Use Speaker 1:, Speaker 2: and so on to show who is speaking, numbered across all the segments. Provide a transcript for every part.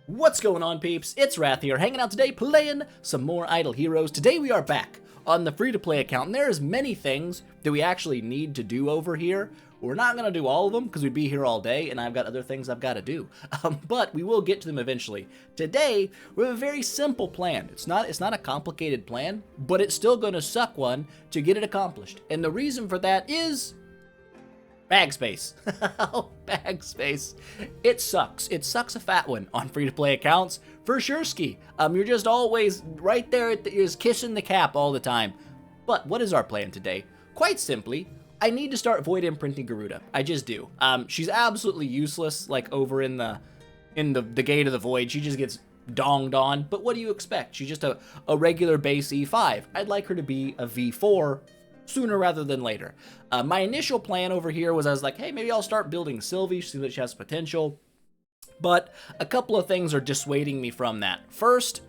Speaker 1: What's going on, peeps? It's Wrath here, hanging out today playing some more Idle Heroes. Today we are back on the free-to-play account, and there's many things that we actually need to do over here. We're not going to do all of them because we'd be here all day, and I've got other things I've got to do. But we will get to them eventually. Today, we have a very simple plan. It's not a complicated plan, but it's still going to suck one to get it accomplished. And the reason for that is bag space. Bag space. It sucks. It sucks a fat one on free-to-play accounts, for sure, ski. You're just always right there, you're kissing the cap all the time. But what is our plan today? Quite simply, I need to start Void Imprinting Garuda. I just do. She's absolutely useless, like over in the Gate of the Void. She just gets donged on. But what do you expect? She's just a regular base E5. I'd like her to be a V4 sooner rather than later. My initial plan over here was I was like, hey, maybe I'll start building Sylvie, see that she has potential. But a couple of things are dissuading me from that. First,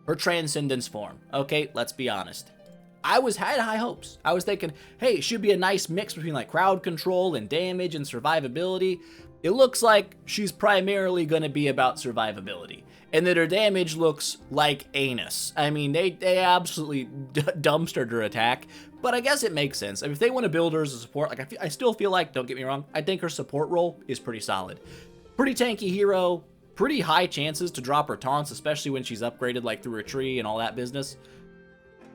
Speaker 1: her Transcendence form. Okay, let's be honest. I had high hopes. I was thinking, hey, it should be a nice mix between like crowd control and damage and survivability. It looks like she's primarily going to be about survivability, and that her damage looks like anus. I mean, they absolutely dumpstered her attack, but I guess it makes sense. I mean, if they want to build her as a support, like I still feel like, don't get me wrong, I think her support role is pretty solid. Pretty tanky hero, pretty high chances to drop her taunts, especially when she's upgraded like through a tree and all that business.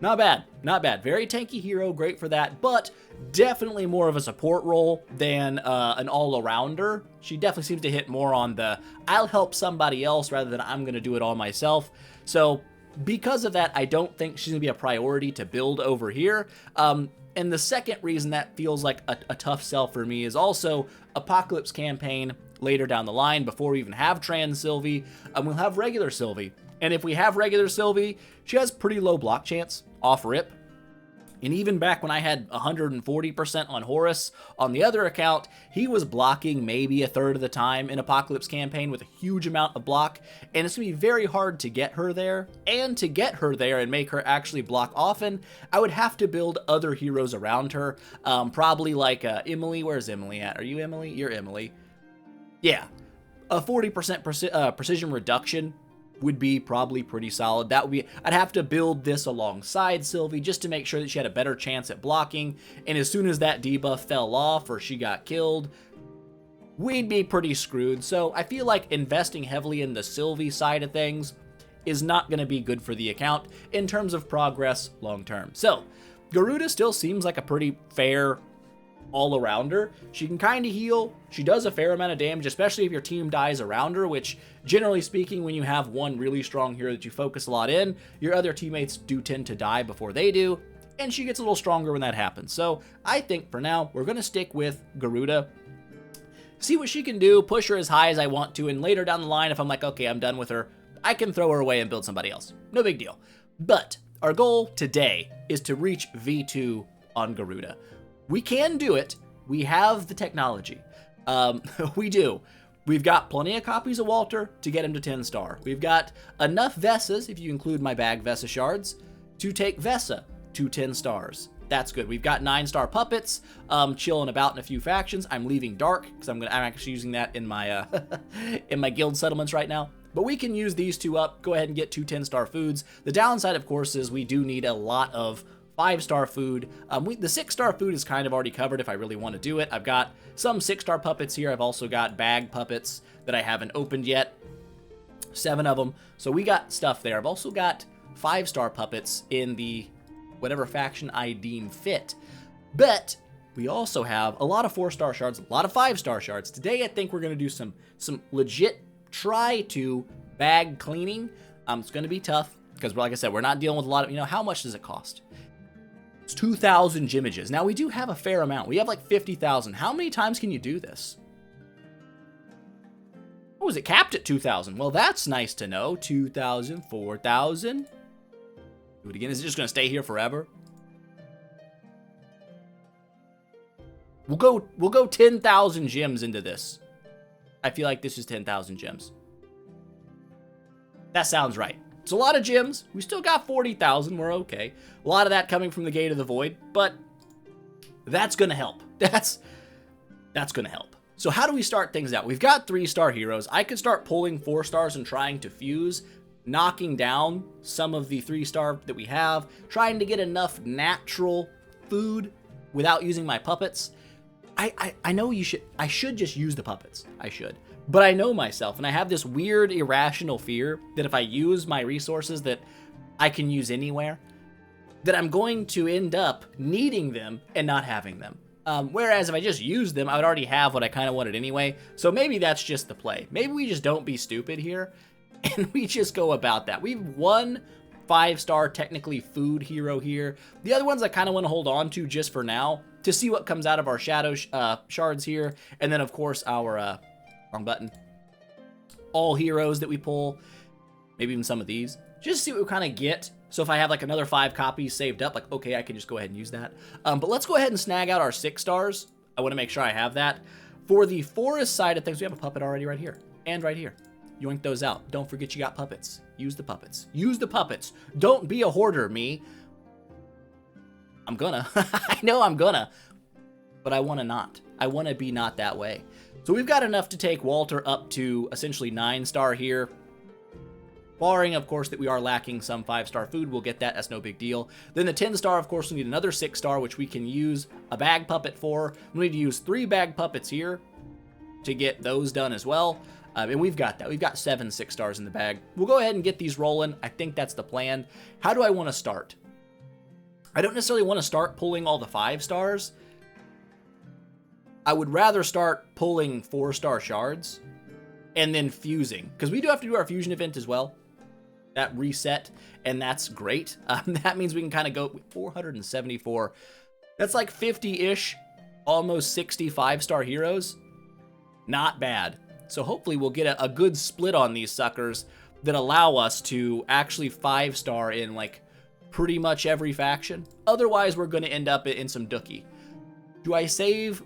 Speaker 1: Not bad, not bad. Very tanky hero, great for that, but definitely more of a support role than an all-arounder. She definitely seems to hit more on the, I'll help somebody else rather than I'm going to do it all myself. So because of that, I don't think she's going to be a priority to build over here. And the second reason that feels like a tough sell for me is also Apocalypse campaign later down the line, before we even have Trans Sylvie, we'll have regular Sylvie. And if we have regular Sylvie, she has pretty low block chance off rip. And even back when I had 140% on Horus on the other account, he was blocking maybe a third of the time in Apocalypse campaign with a huge amount of block. And it's going to be very hard to get her there. And to get her there and make her actually block often, I would have to build other heroes around her. Probably like Emily. Where's Emily at? Are you Emily? You're Emily. Yeah. A 40% precision reduction would be probably pretty solid. That would be, I'd have to build this alongside Sylvie just to make sure that she had a better chance at blocking. And as soon as that debuff fell off or she got killed, we'd be pretty screwed. So I feel like investing heavily in the Sylvie side of things is not going to be good for the account in terms of progress long term. So Garuda still seems like a pretty fair all-arounder. She can kind of heal. She does a fair amount of damage, especially if your team dies around her, which, generally speaking, when you have one really strong hero that you focus a lot in, your other teammates do tend to die before they do, and she gets a little stronger when that happens. So I think for now, we're going to stick with Garuda, see what she can do, push her as high as I want to, and later down the line, if I'm like, okay, I'm done with her, I can throw her away and build somebody else. No big deal. But our goal today is to reach V2 on Garuda. We can do it. We have the technology. We do. We've got plenty of copies of Walter to get him to 10 star. We've got enough Vessas, if you include my bag Vessa shards, to take Vessa to 10 stars. That's good. We've got 9-star puppets chilling about in a few factions. I'm leaving Dark because I'm actually using that in my in my guild settlements right now. But we can use these two up. Go ahead and get 2 10-star foods. The downside, of course, is we do need a lot of 5-star food. The 6-star food is kind of already covered if I really want to do it. I've got some 6-star puppets here. I've also got bag puppets that I haven't opened yet. 7 of them. So we got stuff there. I've also got 5-star puppets in the whatever faction I deem fit. But we also have a lot of 4-star shards, a lot of 5-star shards. Today I think we're going to do some legit try to bag cleaning. It's going to be tough because, like I said, we're not dealing with a lot of, how much does it cost? It's 2,000 gimages. Now, we do have a fair amount. We have like 50,000. How many times can you do this? Oh, is it capped at 2,000? Well, that's nice to know. 2,000, 4,000. Do it again. Is it just going to stay here forever? We'll go 10,000 gems into this. I feel like this is 10,000 gems. That sounds right. It's a lot of gems. We still got 40,000. We're okay. A lot of that coming from the Gate of the Void, but that's going to help. That's going to help. So how do we start things out? We've got 3-star heroes. I could start pulling 4 stars and trying to fuse, knocking down some of the 3-star that we have, trying to get enough natural food without using my puppets. I know I should just use the puppets. I should. But I know myself, and I have this weird irrational fear that if I use my resources that I can use anywhere, that I'm going to end up needing them and not having them. Whereas if I just use them, I would already have what I kind of wanted anyway. So maybe that's just the play. Maybe we just don't be stupid here, and we just go about that. We've won 5-star technically food hero here. The other ones I kind of want to hold on to just for now to see what comes out of our shadow shards here. And then of course our, wrong button, all heroes that we pull, maybe even some of these, just see what we kind of get. So if I have like another 5 copies saved up, like, okay, I can just go ahead and use that. But let's go ahead and snag out our 6 stars. I want to make sure I have that. For the forest side of things, we have a puppet already right here and right here. Yoink those out. Don't forget you got puppets. Use the puppets. Use the puppets. Don't be a hoarder, me. I'm gonna. I know I'm gonna. But I want to not. I want to be not that way. So we've got enough to take Walter up to essentially 9-star here. Barring, of course, that we are lacking some 5-star food. We'll get that. That's no big deal. Then the 10-star, of course, we need another 6-star, which we can use a bag puppet for. We need to use 3 bag puppets here to get those done as well. And we've got that. We've got 7 6-stars in the bag. We'll go ahead and get these rolling. I think that's the plan. How do I want to start? I don't necessarily want to start pulling all the 5-stars. I would rather start pulling 4-star shards and then fusing, because we do have to do our fusion event as well. That reset, and that's great. That means we can kind of go 474. That's like 50-ish, almost 60 5-star heroes. Not bad. So hopefully we'll get a good split on these suckers that allow us to actually 5-star in like pretty much every faction. Otherwise, we're going to end up in some dookie. Do I save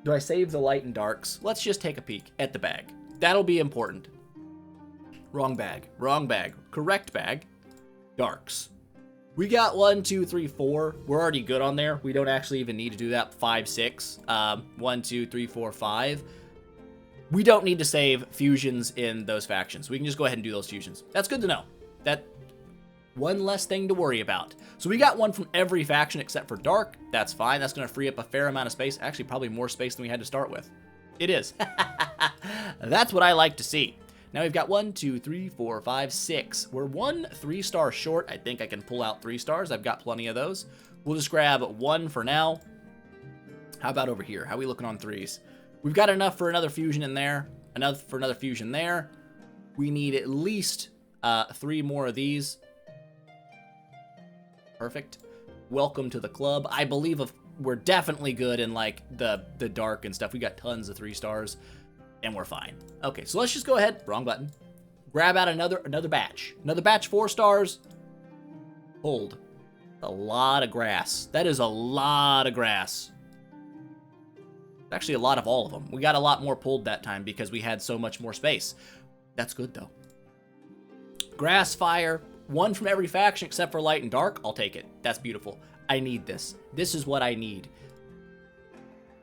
Speaker 1: the light and darks? Let's just take a peek at the bag. That'll be important. Wrong bag. Wrong bag. Correct bag. Darks. We got 1, 2, 3, 4. We're already good on there. We don't actually even need to do that. 5, 6. 1, 2, 3, 4, 5. We don't need to save fusions in those factions. We can just go ahead and do those fusions. That's good to know. That one less thing to worry about. So we got one from every faction except for dark. That's fine. That's going to free up a fair amount of space. Actually, probably more space than we had to start with. It is. That's what I like to see. Now we've got 1, 2, 3, 4, 5, 6. We're 1 3-star short. I think I can pull out 3 stars. I've got plenty of those. We'll just grab 1 for now. How about over here? How are we looking on 3s? We've got enough for another fusion in there. Enough for another fusion there. We need at least 3 more of these. Perfect. Welcome to the club. I believe we're definitely good in like the dark and stuff. We got tons of 3 stars. And we're fine. Okay, so let's just go ahead. Wrong button. Grab out another batch. Another batch, 4 stars. Hold. A lot of grass. That is a lot of grass. Actually, a lot of all of them. We got a lot more pulled that time because we had so much more space. That's good, though. Grass, fire. 1 from every faction except for light and dark. I'll take it. That's beautiful. I need this. This is what I need.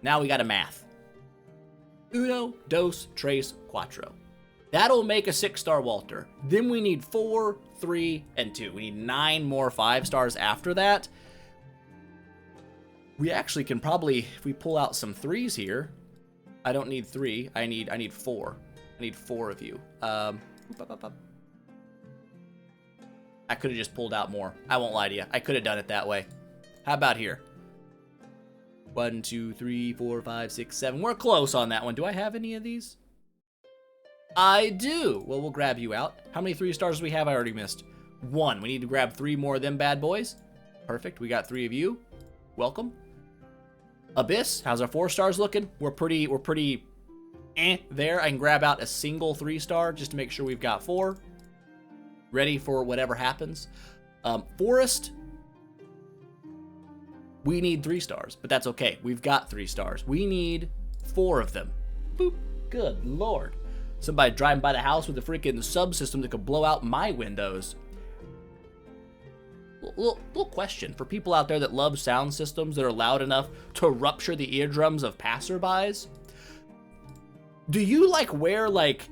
Speaker 1: Now we got a math. Uno, dos, tres, cuatro. That'll make a 6-star Walter. Then we need 4, 3, and 2. We need 9 more 5 stars after that. We actually can probably, if we pull out some 3s here. I don't need 3. I need 4. I need 4 of you. I could have just pulled out more. I won't lie to you. I could have done it that way. How about here? 1, 2, 3, 4, 5, 6, 7. We're close on that one. Do I have any of these? I do. Well, we'll grab you out. How many 3 stars do we have? I already missed 1. We need to grab 3 more of them bad boys. Perfect. We got 3 of you. Welcome. Abyss. How's our 4 stars looking? We're pretty there. I can grab out a single 3-star just to make sure we've got 4. Ready for whatever happens. Forest. We need 3 stars, but that's okay. We've got 3 stars. We need 4 of them. Boop. Good lord. Somebody driving by the house with a freaking subsystem that could blow out my windows. Little question for people out there that love sound systems that are loud enough to rupture the eardrums of passerbys. Do you like wear like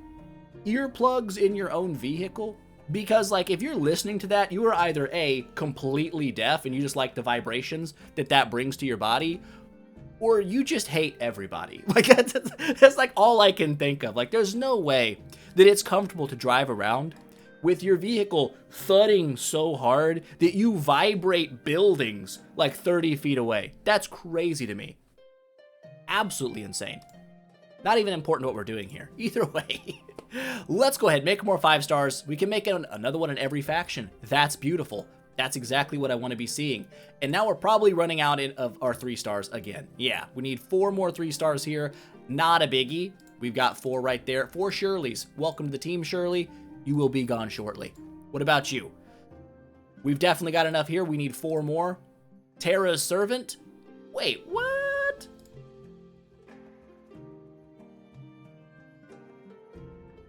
Speaker 1: earplugs in your own vehicle? Because like if you're listening to that, you are either A, completely deaf and you just like the vibrations that brings to your body, or you just hate everybody. Like that's like all I can think of. Like there's no way that it's comfortable to drive around with your vehicle thudding so hard that you vibrate buildings like 30 feet away. That's crazy to me. Absolutely insane. Not even important what we're doing here. Either way, let's go ahead, make more 5 stars. We can make another one in every faction. That's beautiful. That's exactly what I want to be seeing. And now we're probably running out of our 3 stars again. Yeah, we need 4 more 3 stars here. Not a biggie. We've got 4 right there. 4 Shirleys. Welcome to the team, Shirley. You will be gone shortly. What about you? We've definitely got enough here. We need 4 more. Terra's Servant. Wait, what?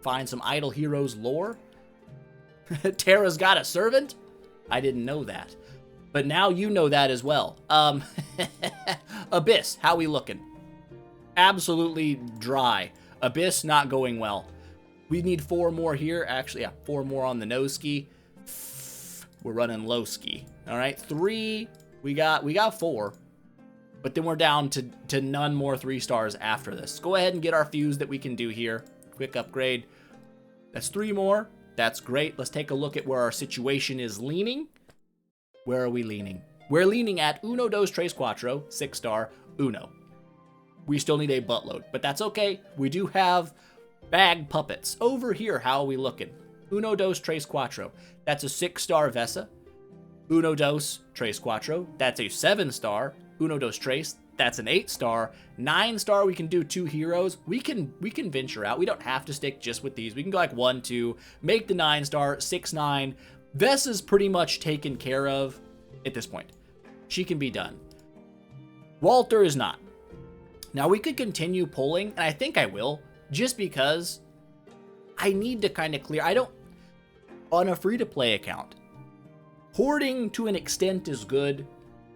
Speaker 1: Find some Idle Heroes lore. Terra's got a servant? I didn't know that. But now you know that as well. Abyss, how we looking? Absolutely dry. Abyss not going well. We need 4 more here. Actually, yeah, 4 more on the no ski. We're running low ski. All right, 3. We got 4. But then we're down to none more 3 stars after this. Go ahead and get our fuse that we can do here. Quick upgrade. That's 3 more. That's great. Let's take a look at where our situation is leaning. Where are we leaning? We're leaning at uno, dos, tres, cuatro, 6 star, uno. We still need a buttload, but that's okay. We do have bag puppets. Over here, how are we looking? Uno, dos, tres, cuatro. That's a 6 star Vesa. Uno, dos, tres, cuatro. That's a 7 star. Uno, dos, tres. That's an 8 star. 9 star, we can do 2 heroes. We can venture out. We don't have to stick just with these. We can go like 1, 2, make the 9 star, 6, 9. Vesa's pretty much taken care of at this point. She can be done. Walter is not. Now we could continue pulling, and I think I will, just because I need to kind of clear. On a free-to-play account, hoarding to an extent is good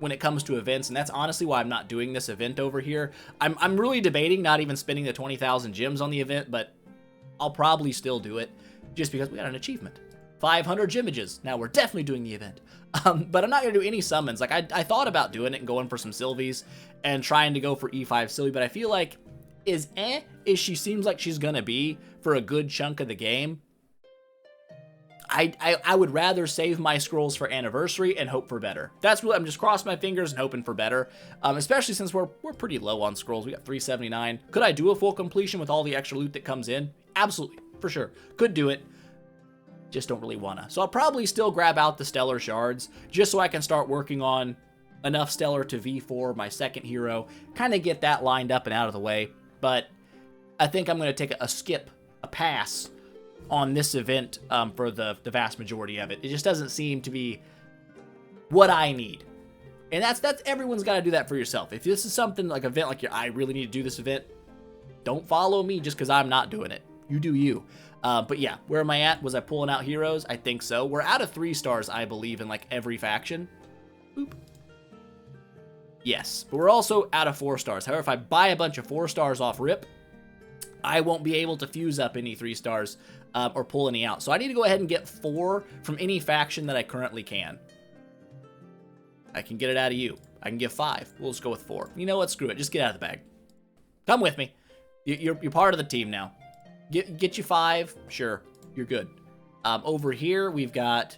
Speaker 1: when it comes to events, and that's honestly why I'm not doing this event over here. I'm really debating not even spending the 20,000 gems on the event, but I'll probably still do it just because we got an achievement. 500 gemiges. Now we're definitely doing the event. But I'm not going to do any summons. Like I thought about doing it and going for some Sylvies and trying to go for E5 Sylvie, but I feel like as she seems like she's going to be for a good chunk of the game, I would rather save my scrolls for anniversary and hope for better. That's really, I'm just crossing my fingers and hoping for better. Especially since we're pretty low on scrolls. We got 379. Could I do a full completion with all the extra loot that comes in? Absolutely, for sure. Could do it. Just don't really wanna. So I'll probably still grab out the Stellar Shards just so I can start working on enough Stellar to V4 my second hero, kind of get that lined up and out of the way. But I think I'm gonna take a pass on this event for the vast majority of it. It just doesn't seem to be what I need. And that's everyone's got to do that for yourself. If this is something like event like I really need to do this event, don't follow me just because I'm not doing it. You do you. But yeah, where am I at? Was I pulling out heroes? I think so. We're out of 3 stars, I believe, in like every faction. Boop. Yes, but we're also out of 4 stars. However, if I buy a bunch of 4 stars off rip, I won't be able to fuse up any 3 stars or pull any out. So I need to go ahead and get 4 from any faction that I currently can. I can get it out of you. I can get 5. We'll just go with 4. You know what? Screw it. Just get out of the bag. Come with me. You're part of the team now. Get you 5. Sure. You're good. Over here, we've got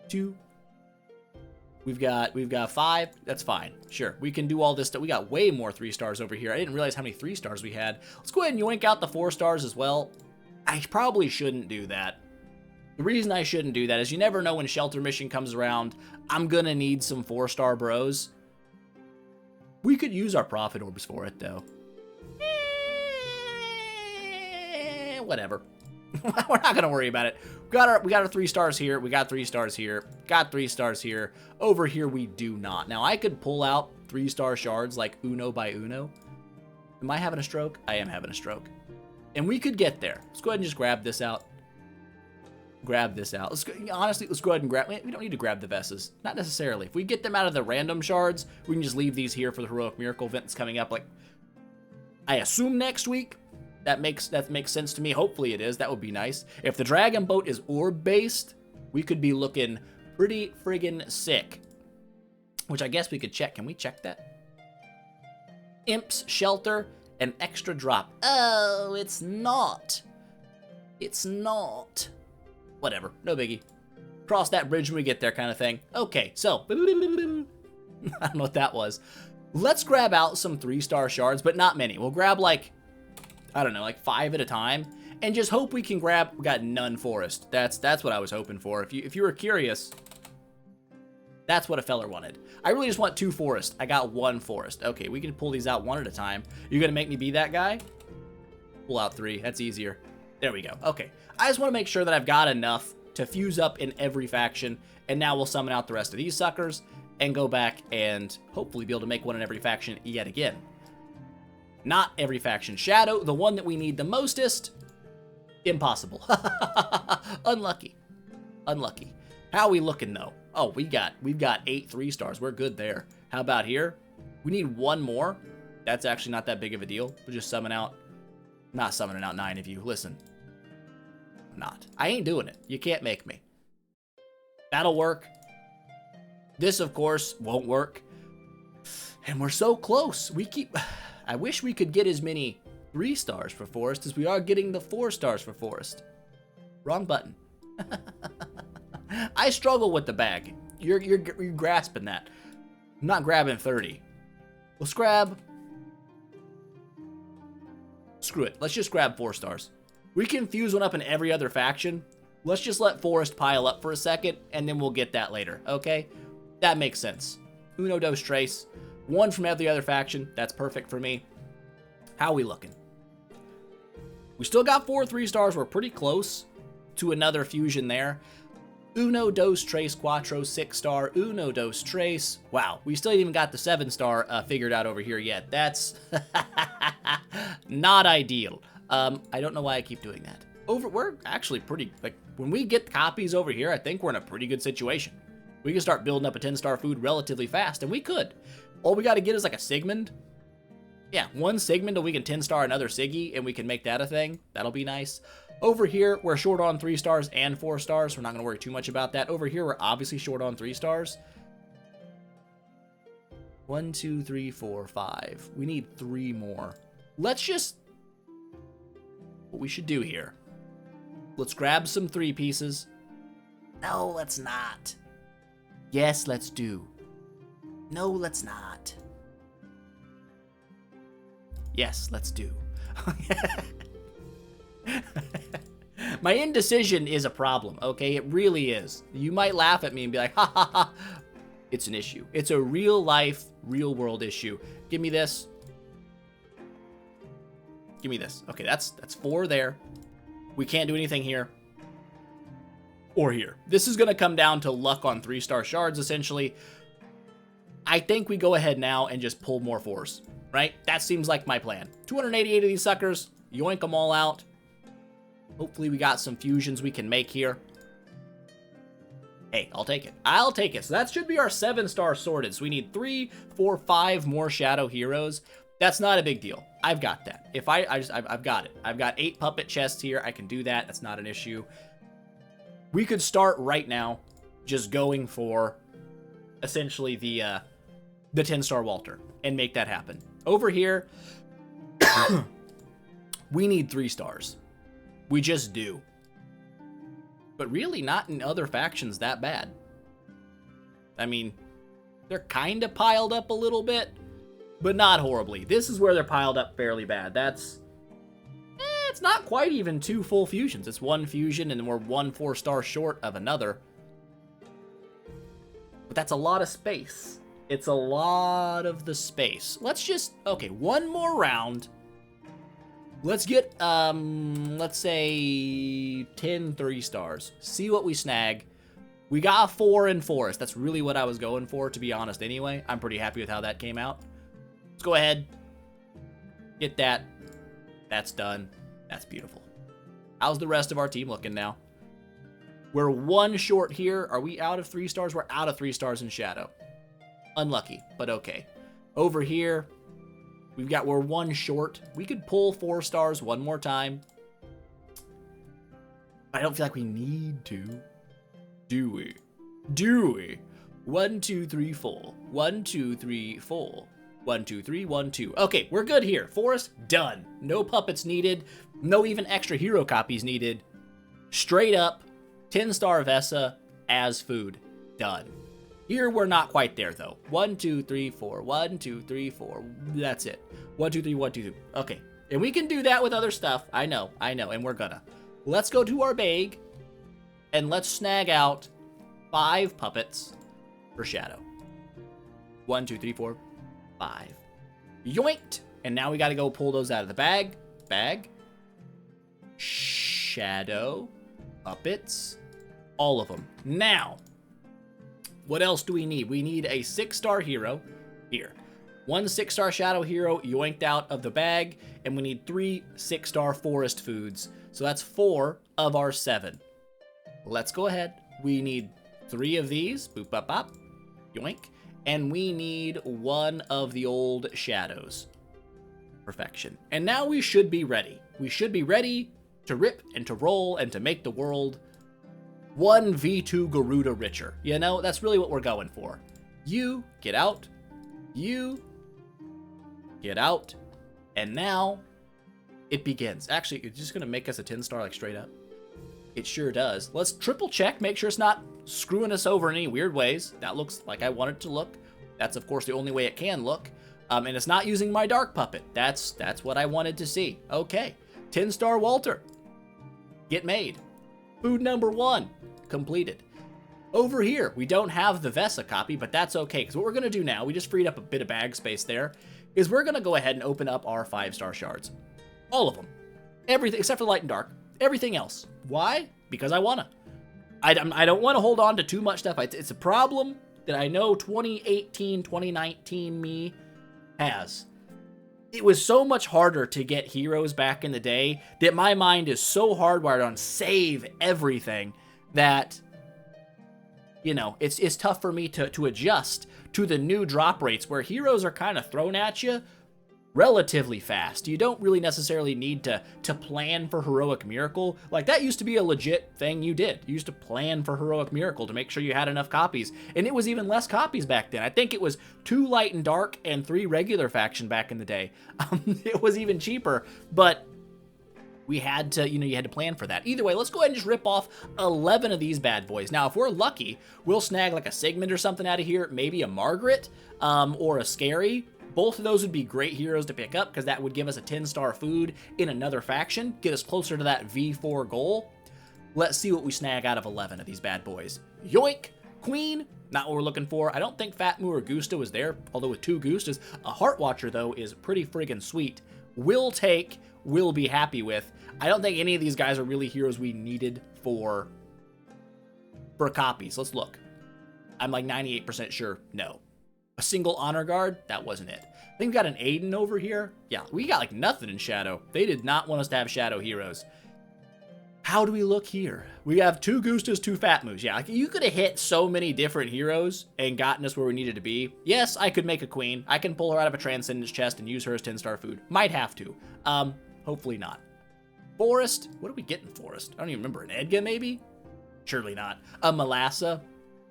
Speaker 1: 2. We've got 5. That's fine. Sure. We can do all this stuff. We got way more 3 stars over here. I didn't realize how many 3 stars we had. Let's go ahead and yoink out the 4 stars as well. I probably shouldn't do that. The reason I shouldn't do that is you never know when Shelter Mission comes around. I'm gonna need some 4-star bros. We could use our Prophet Orbs for it, though. Whatever. We're not gonna worry about it. We got our 3 stars here. We got 3 stars here. Got 3 stars here. Over here, we do not. Now, I could pull out 3-star shards like uno by uno. Am I having a stroke? I am having a stroke. And we could get there. Let's go ahead and just grab this out. Grab this out. Honestly, let's go ahead and grab. We don't need to grab the Vesas. Not necessarily. If we get them out of the random shards, we can just leave these here for the Heroic Miracle event that's coming up, like, I assume next week. That makes sense to me. Hopefully it is. That would be nice. If the dragon boat is orb-based, we could be looking pretty friggin' sick. Which I guess we could check. Can we check that? Imp's shelter, an extra drop. Oh, it's not. It's not. Whatever. No biggie. Cross that bridge when we get there kind of thing. Okay, so. I don't know what that was. Let's grab out some 3-star shards, but not many. We'll grab like, I don't know, like 5 at a time. And just hope we can grab, we got none forest. That's what I was hoping for. If you were curious, that's what a feller wanted. I really just want 2 forest. I got 1 forest. Okay, we can pull these out 1 at a time. You're gonna make me be that guy? Pull out 3, that's easier. There we go, okay. I just wanna make sure that I've got enough to fuse up in every faction, and now we'll summon out the rest of these suckers, and go back and hopefully be able to make one in every faction yet again. Not every faction. Shadow, the one that we need the mostest, impossible. Unlucky. Unlucky. How are we looking though? Oh, we've got 8 3-stars. We're good there. How about here? We need 1 more. That's actually not that big of a deal. We'll just summon out. Not summoning out 9 of you. Listen. I'm not. I ain't doing it. You can't make me. That'll work. This, of course, won't work. And we're so close. I wish we could get as many 3-stars for forest as we are getting the 4-stars for forest. Wrong button. I struggle with the bag. You're grasping that. I'm not grabbing 30. Let's grab. Screw it. Let's just grab 4-stars. We can fuse one up in every other faction. Let's just let forest pile up for a second, and then we'll get that later, okay? That makes sense. Uno, dos, tres. 1 from every other faction. That's perfect for me. How are we looking? We still got 4 3-stars. We're pretty close to another fusion there. Uno, dos, tres, cuatro, 6-star. Uno, dos, tres. Wow, we still ain't even got the 7-star figured out over here yet. That's not ideal. I don't know why I keep doing that. We're actually pretty, like, when we get copies over here, I think we're in a pretty good situation. We can start building up a 10-star food relatively fast, and we could. All we got to get is like a Sigmund. Yeah, 1 Sigmund, and we can 10-star another Siggy, and we can make that a thing. That'll be nice. Over here, we're short on 3-stars and 4-stars. We're not going to worry too much about that. Over here, we're obviously short on 3-stars. 1, 2, 3, 4, 5. We need 3 more. Let's just... What we should do here. Let's grab some 3 pieces. No, let's not. Yes, let's do. No, let's not. Yes, let's do. My indecision is a problem, okay? It really is. You might laugh at me and be like, ha ha ha. It's an issue. It's a real life, real world issue. Give me this. Give me this. Okay, that's 4 there. We can't do anything here. Or here. This is going to come down to luck on 3-star shards, essentially. I think we go ahead now and just pull more 4s, right? That seems like my plan. 288 of these suckers. Yoink them all out. Hopefully we got some fusions we can make here. Hey, I'll take it. I'll take it. So that should be our 7-star sorted. So we need 3, 4, 5 more shadow heroes. That's not a big deal. I've got that. If I've got it. I've got 8 puppet chests here. I can do that. That's not an issue. We could start right now just going for essentially the 10-star Walter and make that happen. Over here, we need 3-stars. We just do. But really not in other factions that bad. I mean, they're kind of piled up a little bit, but not horribly. This is where they're piled up fairly bad. That's... it's not quite even 2 full fusions. It's 1 fusion, and then we're 1 4-star short of another. But that's a lot of space. It's a lot of the space. Let's just... okay, 1 more round. Let's get, let's say 10 3-stars. See what we snag. We got 4 in forest. That's really what I was going for, to be honest, anyway. I'm pretty happy with how that came out. Let's go ahead. Get that. That's done. That's beautiful. How's the rest of our team looking now? We're 1 short here. Are we out of 3-stars? We're out of 3-stars in shadow. Unlucky, but okay. Over here, We're one short. We could pull 4 stars one more time. I don't feel like we need to. Do we? Do we? 1, 2, 3, 4. 1, 2, 3, 4. 1, 2, 3, 1, 2. Okay, we're good here. Forest, done. No puppets needed. No even extra hero copies needed. Straight up, 10-star Vesa as food. Done. Here, we're not quite there, though. 1, 2, 3, 4. 1, 2, 3, 4. That's it. 1, 2, 3, 1, 2, 3. Okay. And we can do that with other stuff. I know, and we're gonna. Let's go to our bag, and let's snag out 5 puppets for Shadow. 1, 2, 3, 4, 5. Yoinked! And now we gotta go pull those out of the bag. Bag. Shadow. Puppets. All of them. Now, what else do we need? We need a 6-star hero. Here. 1 6-star Shadow hero yoinked out of the bag, and we need 3 6-star forest foods. So that's 4 of our 7. Let's go ahead. We need 3 of these. Boop, bop, bop. Yoink. And we need 1 of the old shadows. Perfection. And now we should be ready. We should be ready to rip and to roll and to make the world 1 V2 Garuda richer. You know, that's really what we're going for. You get out. You get out. And now it begins. Actually, it's just going to make us a 10-star like straight up. It sure does. Let's triple check, make sure it's not screwing us over in any weird ways. That looks like I want it to look. That's, of course, the only way it can look. And it's not using my dark puppet. That's what I wanted to see. Okay. 10-star Walter. Get made. Food number 1. Completed. Over here, we don't have the Vesa copy, but that's okay, because what we're going to do now, we just freed up a bit of bag space there, is we're going to go ahead and open up our 5-star shards. All of them. Everything, except for light and dark. Everything else. Why? Because I want to. I don't want to hold on to too much stuff. It's a problem that I know 2018, 2019 me has. It was so much harder to get heroes back in the day that my mind is so hardwired on save everything that, you know, it's tough for me to adjust to the new drop rates where heroes are kind of thrown at you relatively fast. You don't really necessarily need to plan for Heroic Miracle. Like, that used to be a legit thing you did. You used to plan for Heroic Miracle to make sure you had enough copies. And it was even less copies back then. I think it was 2 light and dark and 3 regular faction back in the day. It was even cheaper, but we had to, you had to plan for that. Either way, let's go ahead and just rip off 11 of these bad boys. Now, if we're lucky, we'll snag like a Sigmund or something out of here, maybe a Margaret, or a Scary. Both of those would be great heroes to pick up because that would give us a 10-star food in another faction, get us closer to that V4 goal. Let's see what we snag out of 11 of these bad boys. Yoink! Queen, not what we're looking for. I don't think Fat Moo or Gusta was there, although with 2 Gustas. A Heart Watcher, though, is pretty friggin' sweet. Will take, will be happy with. I don't think any of these guys are really heroes we needed for copies. Let's look. I'm like 98% sure, no. A single Honor Guard? That wasn't it. I think we got an Aiden over here. Yeah, we got like nothing in Shadow. They did not want us to have Shadow heroes. How do we look here? We have 2 Gustas, 2 Fat Moos. Yeah, like you could have hit so many different heroes and gotten us where we needed to be. Yes, I could make a Queen. I can pull her out of a Transcendence chest and use her as 10-star food. Might have to. Hopefully not. Forest? What do we get in Forest? I don't even remember. An Edga, maybe? Surely not. A Melassa?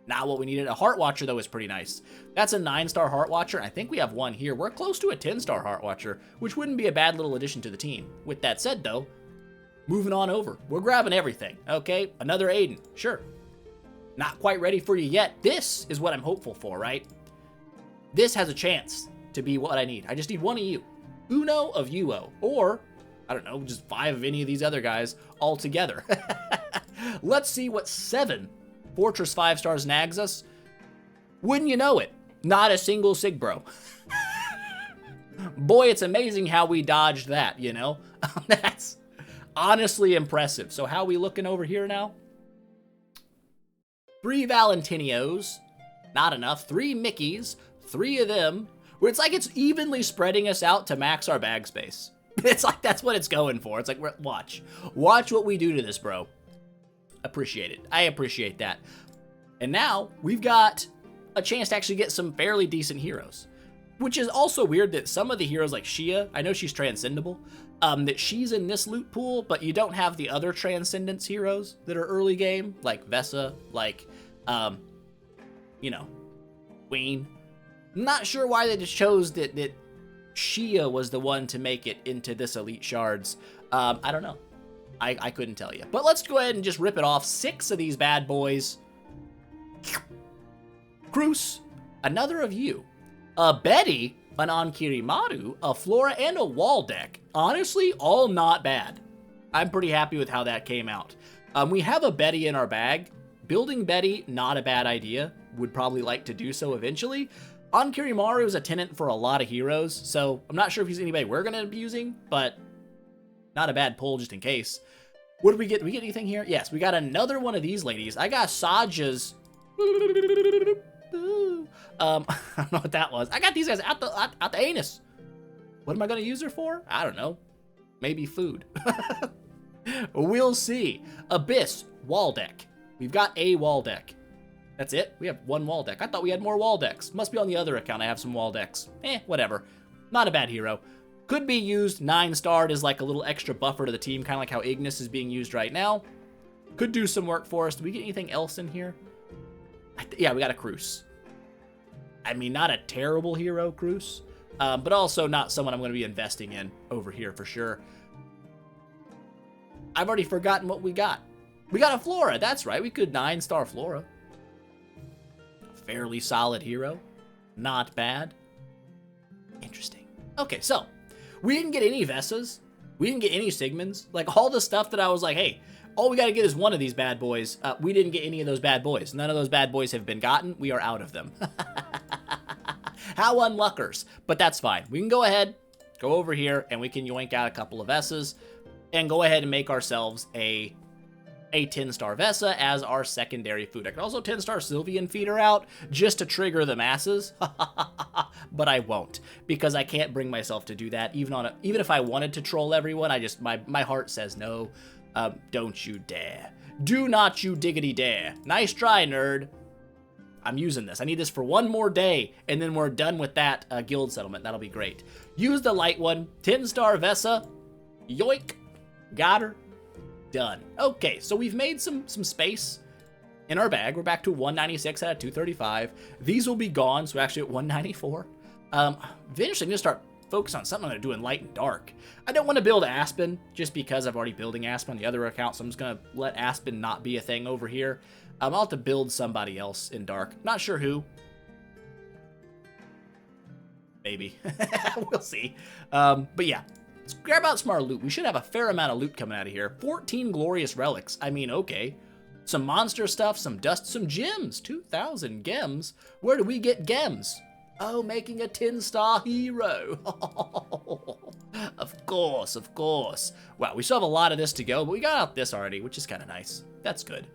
Speaker 1: Not what we needed. A Heart Watcher, though, is pretty nice. That's a 9-star Heart Watcher. I think we have one here. We're close to a 10-star Heart Watcher, which wouldn't be a bad little addition to the team. With that said, though, moving on over. We're grabbing everything, okay? Another Aiden, sure. Not quite ready for you yet. This is what I'm hopeful for, right? This has a chance to be what I need. I just need 1 of you. Uno of Uo. Or, I don't know, just 5 of any of these other guys all together. Let's see what 7 Fortress 5 stars nags us. Wouldn't you know it? Not a single Sigbro. Boy, it's amazing how we dodged that, you know? That's honestly impressive. So how are we looking over here now? 3 Valentinios. Not enough. 3 Mickeys. 3 of them. Where it's like it's evenly spreading us out to max our bag space. It's like that's what it's going for. It's like, watch. Watch what we do to this, bro. Appreciate it. I appreciate that. And now we've got a chance to actually get some fairly decent heroes. Which is also weird that some of the heroes like Shia, I know she's transcendable, that she's in this loot pool, but you don't have the other Transcendence heroes that are early game, like Vesa, like, you know, Queen. Not sure why they just chose that Shia was the one to make it into this Elite Shards. I don't know. I couldn't tell you. But let's go ahead and just rip it off. 6 of these bad boys. Cruz, another of you. A Betty, an Ankirimaru, a Flora, and a wall deck. Honestly, all not bad. I'm pretty happy with how that came out. We have a Betty in our bag. Building Betty, not a bad idea. Would probably like to do so eventually. Ankirimaru is a tenant for a lot of heroes, so I'm not sure if he's anybody we're going to be using, but not a bad pull just in case. What did we get? Did we get anything here? Yes, we got another one of these ladies. I got Saja's... I don't know what that was. I got these guys out the anus. What am I going to use her for? I don't know. Maybe food. We'll see. Abyss, wall deck. We've got a wall deck. That's it? We have 1 wall deck. I thought we had more wall decks. Must be on the other account I have some wall decks. Whatever. Not a bad hero. Could be used 9-starred as like a little extra buffer to the team, kind of like how Ignis is being used right now. Could do some work for us. Do we get anything else in here? Yeah, we got a Cruz. I mean, not a terrible hero, Cruz, but also not someone I'm going to be investing in over here for sure. I've already forgotten what we got. We got a Flora. That's right. We could 9-star Flora. Fairly solid hero. Not bad. Interesting. Okay, so we didn't get any Vesas. We didn't get any Sigmunds. Like all the stuff that I was like, hey, all we got to get is one of these bad boys. We didn't get any of those bad boys. None of those bad boys have been gotten. We are out of them. How unluckers. But that's fine. We can go ahead, go over here, and we can yoink out a couple of Vesas and go ahead and make ourselves a 10-star Vesa as our secondary food. I could also 10-star Sylvian feed her out just to trigger the masses, but I won't because I can't bring myself to do that. Even if I wanted to troll everyone, my heart says no. Don't you dare. Do not you diggity dare. Nice try, nerd. I'm using this. I need this for 1 more day, and then we're done with that guild settlement. That'll be great. Use the light one. 10-star Vesa. Yoink. Got her. Done. Okay, so we've made some space in our bag. We're back to 196 out of 235. These will be gone, so we're actually at 194. Eventually, I'm going to start focusing on something I'm going to do in light and dark. I don't want to build Aspen just because I've already building Aspen on the other account, so I'm just going to let Aspen not be a thing over here. I'll have to build somebody else in dark. Not sure who. Maybe. We'll see. But yeah. Let's grab out some more loot. We should have a fair amount of loot coming out of here. 14 glorious relics. I mean, okay. Some monster stuff, some dust, some gems. 2,000 gems. Where do we get gems? Oh, making a 10-star hero. Of course, of course. Wow, we still have a lot of this to go, but we got out this already, which is kind of nice. That's good.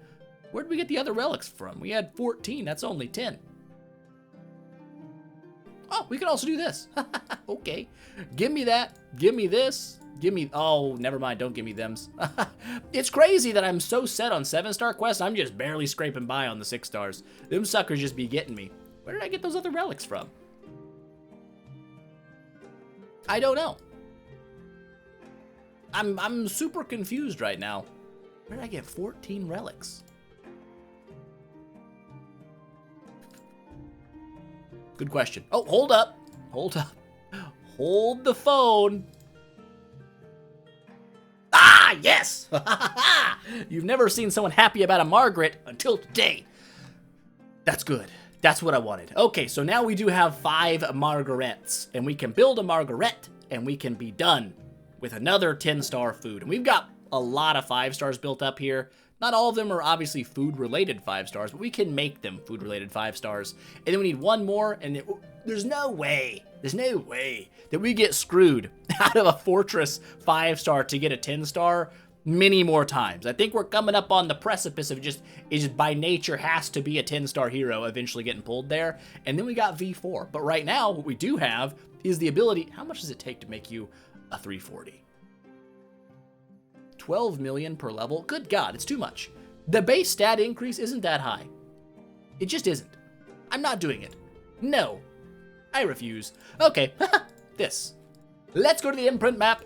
Speaker 1: Where did we get the other relics from? We had 14. That's only 10. Oh, we can also do this. Okay. Give me that. Give me this. Give me... Oh, never mind. Don't give me thems. It's crazy that I'm so set on 7-star quests. I'm just barely scraping by on the 6 stars. Them suckers just be getting me. Where did I get those other relics from? I don't know. I'm super confused right now. Where did I get 14 relics? Good question. Oh, hold up. Hold up. Hold the phone. Ah, yes! You've never seen someone happy about a Margaret until today. That's good. That's what I wanted. Okay, so now we do have 5 Margarets, and we can build a Margaret, and we can be done with another 10-star food. And we've got a lot of 5 stars built up here. Not all of them are obviously food-related 5 stars, but we can make them food-related 5 stars. And then we need 1 more, and there's no way that we get screwed out of a Fortress 5-star to get a 10-star many more times. I think we're coming up on the precipice of it just by nature has to be a 10-star hero eventually getting pulled there. And then we got V4. But right now, what we do have is the ability... How much does it take to make you a 340? 12 million per level? Good God, it's too much. The base stat increase isn't that high. It just isn't. I'm not doing it. No. I refuse. Okay, this. Let's go to the imprint map.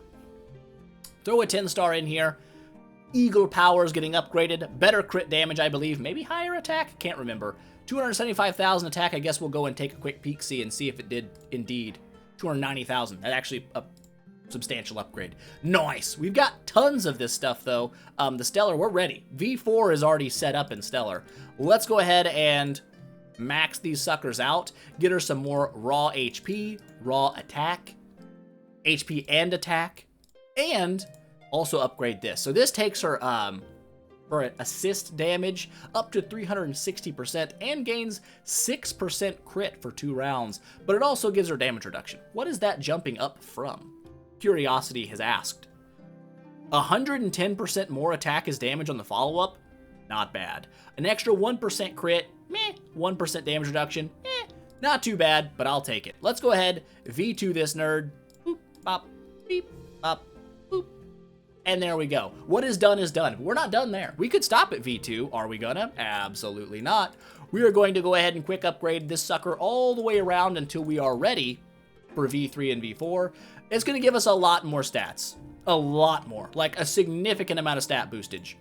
Speaker 1: Throw a 10-star in here. Eagle power is getting upgraded. Better crit damage, I believe. Maybe higher attack? Can't remember. 275,000 attack. I guess we'll go and take a quick peek-see and see if it did indeed. 290,000. That's actually a substantial upgrade. Nice. We've got tons of this stuff, though. The Stellar, we're ready. V4 is already set up in Stellar. Let's go ahead and max these suckers out. Get her some more raw HP, raw attack, HP and attack, and also upgrade this. So this takes her for assist damage up to 360% and gains 6% crit for 2 rounds, but it also gives her damage reduction. What is that jumping up from? Curiosity has asked. 110% more attack as damage on the follow-up? Not bad. An extra 1% crit? Meh. 1% damage reduction? Eh. Not too bad, but I'll take it. Let's go ahead, V2 this nerd. Boop, bop, beep, bop, boop. And there we go. What is done is done. We're not done there. We could stop at V2. Are we gonna? Absolutely not. We are going to go ahead and quick upgrade this sucker all the way around until we are ready for V3 and V4. It's going to give us a lot more stats. A lot more. Like a significant amount of stat boostage.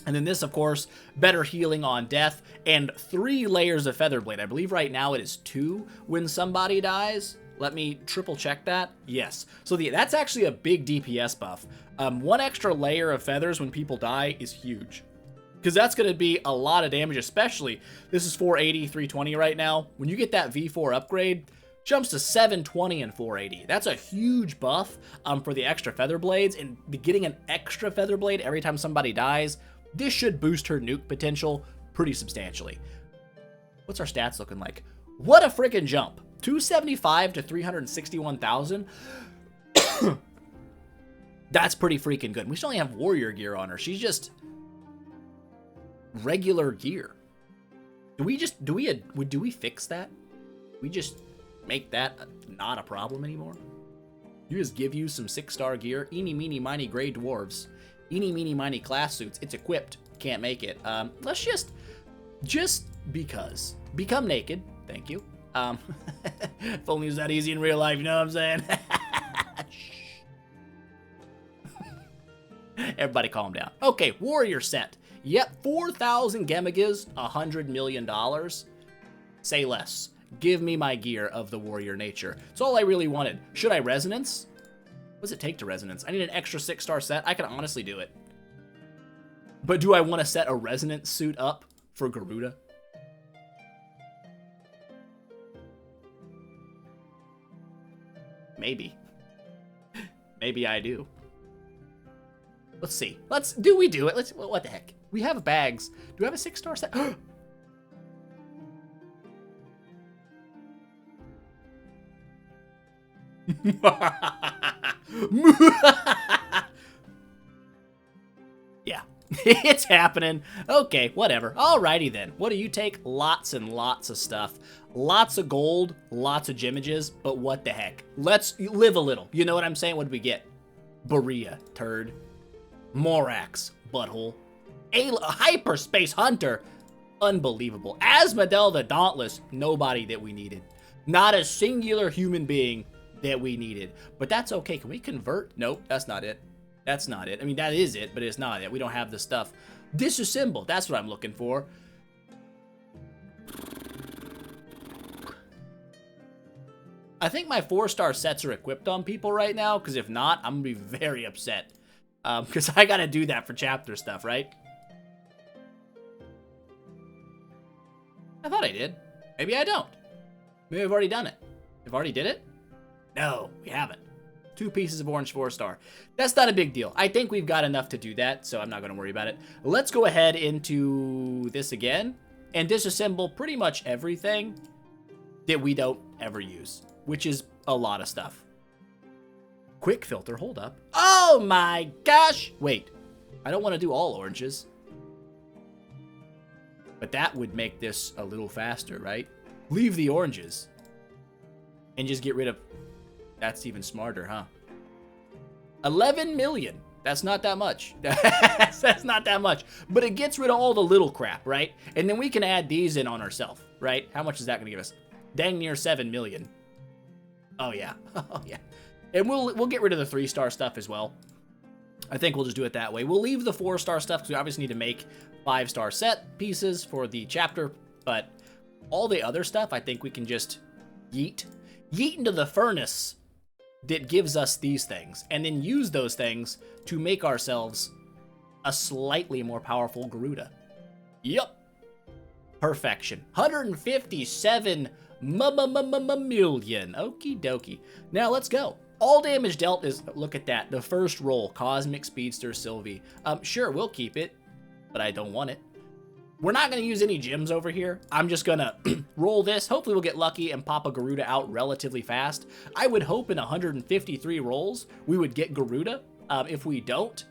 Speaker 1: And then this, of course, better healing on death and 3 layers of Featherblade. I believe right now it is 2 when somebody dies. Let me triple check that. Yes. So that's actually a big DPS buff. 1 extra layer of feathers when people die is huge. Because that's going to be a lot of damage, especially, this is 480, 320 right now. When you get that V4 upgrade, jumps to 720 and 480. That's a huge buff for the extra feather blades, and getting an extra feather blade every time somebody dies, this should boost her nuke potential pretty substantially. What's our stats looking like? What a freaking jump. 275 to 361,000. That's pretty freaking good. We still only have warrior gear on her. She's just regular gear. Do we fix that? We just make that not a problem anymore? You just give you some 6-star gear. Eeny, meeny, miny, gray dwarves. Eeny, meeny, miny class suits. It's equipped. Can't make it. Let's just because. Become naked. Thank you. If only it was that easy in real life, you know what I'm saying? Everybody calm down. Okay, warrior set. Yep, 4,000 Gemagiz, $100 million. Say less. Give me my gear of the warrior nature. It's all I really wanted. Should I resonance? What does it take to resonance? I need an extra 6-star set. I can honestly do it. But do I want to set a resonance suit up for Garuda? Maybe. Maybe I do. Let's see. Do we do it? What the heck? We have bags. Do we have a 6-star set? Yeah, it's happening. Okay, whatever. Alrighty then. What do you take? Lots and lots of stuff. Lots of gold, lots of gemages, but what the heck? Let's live a little. You know what I'm saying? What did we get? Berea, turd. Morax, butthole. A hyperspace hunter. Unbelievable. Asmodel the Dauntless. Nobody that we needed. Not a singular human being that we needed. But that's okay. Can we convert? Nope, that's not it. That's not it. I mean, that is it, but it's not it. We don't have the stuff. Disassemble. That's what I'm looking for. I think my 4-star sets are equipped on people right now, because if not, I'm going to be very upset. Because I got to do that for chapter stuff, right? I thought I did. Maybe I don't. Maybe I've already done it. I've already did it? No, we haven't. 2 pieces of orange 4-star. That's not a big deal. I think we've got enough to do that, so I'm not going to worry about it. Let's go ahead into this again and disassemble pretty much everything that we don't ever use, which is a lot of stuff. Quick filter, hold up. Oh my gosh! Wait, I don't want to do all oranges. But that would make this a little faster, right? Leave the oranges. And just get rid of... That's even smarter, huh? 11 million. That's not that much. That's not that much. But it gets rid of all the little crap, right? And then we can add these in on ourselves, right? How much is that going to give us? Dang near 7 million. Oh, yeah. Oh, yeah. And we'll get rid of the 3-star stuff as well. I think we'll just do it that way. We'll leave the 4-star stuff because we obviously need to make 5-star set pieces for the chapter, but all the other stuff I think we can just yeet into the furnace that gives us these things, and then use those things to make ourselves a slightly more powerful Garuda. Yup. Perfection. 157 million. Okie dokie. Now let's go. All damage dealt is, look at that, the first roll, Cosmic Speedster Sylvie. Sure, we'll keep it, but I don't want it. We're not going to use any gems over here. I'm just going to roll this. Hopefully we'll get lucky and pop a Garuda out relatively fast. I would hope in 153 rolls we would get Garuda. If we don't,